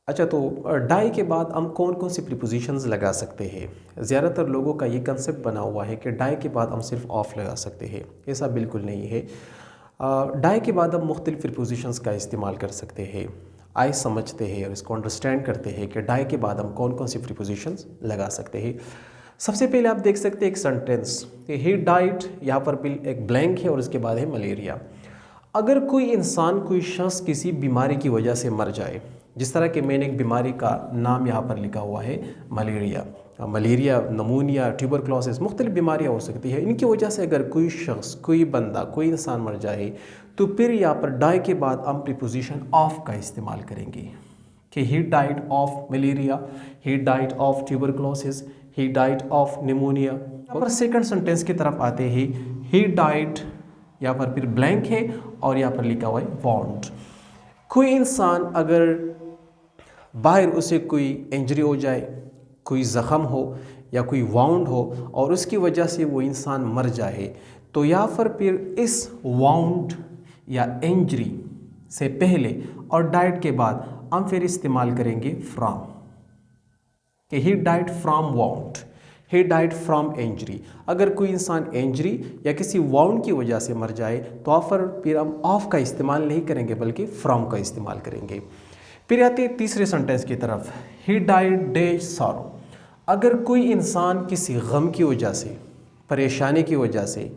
अच्छा, तो डाई के बाद हम कौन कौन सी प्रीपोजिशंस लगा सकते हैं? ज़्यादातर लोगों का ये कंसेप्ट बना हुआ है कि डाई के बाद हम सिर्फ ऑफ लगा सकते हैं। ऐसा बिल्कुल नहीं है। डाई के बाद हम मुख्तलिफ प्रीपोजिशंस का इस्तेमाल कर सकते हैं। आइए समझते हैं और इसको अंडरस्टैंड करते हैं कि डाई के बाद हम कौन कौन सी प्रीपोजिशंस लगा सकते हैं। सबसे पहले आप देख सकते हैं एक सेंटेंस, ही डाइड, यहाँ पर भी एक ब्लैंक है और उसके बाद है मलेरिया। अगर कोई इंसान, कोई शख्स किसी बीमारी की वजह से मर जाए, जिस तरह कि मैंने एक बीमारी का नाम यहाँ पर लिखा हुआ है मलेरिया, नमूनिया, ट्यूबरक्लोसिस, मुख्तलिफ बीमारियाँ हो सकती है। इनकी वजह से अगर कोई शख्स, कोई बंदा, कोई इंसान मर जाए तो फिर यहाँ पर डाई के बाद हम प्रीपोजिशन ऑफ का इस्तेमाल करेंगे कि he died of malaria, he died of tuberculosis, he died of pneumonia. यहाँ पर सेकंड सेंटेंस की तरफ आते ही ही डाइड, यहाँ पर फिर ब्लैंक है और यहाँ पर लिखा हुआ है वाउंड। कोई इंसान अगर बाहर उसे कोई इंजरी हो जाए, कोई ज़ख़म हो या कोई वाउंड हो और उसकी वजह से वो इंसान मर जाए, तो यहाँ पर फिर इस वाउंड या इंजरी से पहले और डाइड के बाद हम फिर इस्तेमाल करेंगे फ्रॉम, कि he died from wound, he died from injury. अगर कोई इंसान इंजरी या किसी वाउंड की वजह से मर जाए तो फिर हम ऑफ का इस्तेमाल नहीं करेंगे बल्कि फ्रॉम का इस्तेमाल करेंगे। फिर आते हैं तीसरे सेंटेंस की तरफ, ही डाइड डैश सॉरो। अगर कोई इंसान किसी गम की वजह से, परेशानी की वजह से,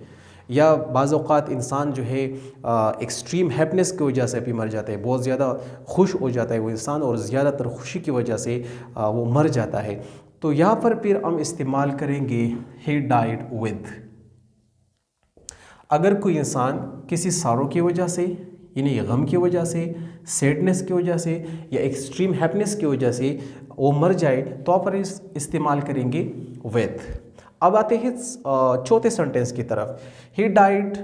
या बाज़ औक़ात इंसान जो है एक्सट्रीम हैप्पीनेस की वजह से भी मर जाता है, बहुत ज़्यादा खुश हो जाता है वो इंसान और ज़्यादातर खुशी की वजह से वो मर जाता है, तो यहाँ पर फिर हम इस्तेमाल करेंगे ही डाइड विद। अगर कोई इंसान किसी सारों की वजह से, यानी गम की वजह से, सैडनेस की वजह से या एक्सट्रीम हैप्पीनेस की वजह से वो मर जाए तो आप इस्तेमाल करेंगे विद। अब आते हैं चौथे सेंटेंस की तरफ, ही डाइड,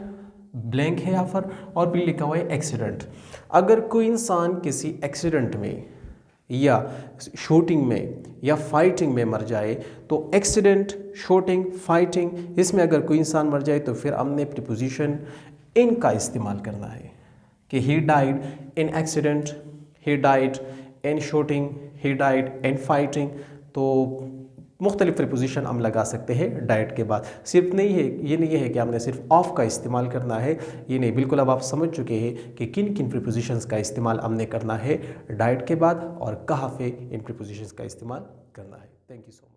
ब्लैंक है यहाँ पर और फिर लिखा हुआ है एक्सीडेंट। अगर कोई इंसान किसी एक्सीडेंट में या शूटिंग में या फाइटिंग में मर जाए तो एक्सीडेंट, शूटिंग, फाइटिंग, इसमें अगर कोई इंसान मर जाए तो फिर हमने प्रीपोजिशन इन का इस्तेमाल करना है कि he died in accident, he died in shooting, he died in fighting. तो मुख्तलिफ प्रीपोजिशन हम लगा सकते हैं डाइट के बाद। सिर्फ नहीं है, ये नहीं है कि हमने सिर्फ ऑफ का इस्तेमाल करना है, ये नहीं, बिल्कुल अब आप समझ चुके हैं कि किन किन प्रीपोजिशंस का इस्तेमाल हमने करना है डाइट के बाद और कहाँ पे इन प्रीपोजिशंस का इस्तेमाल करना है। Thank you so much.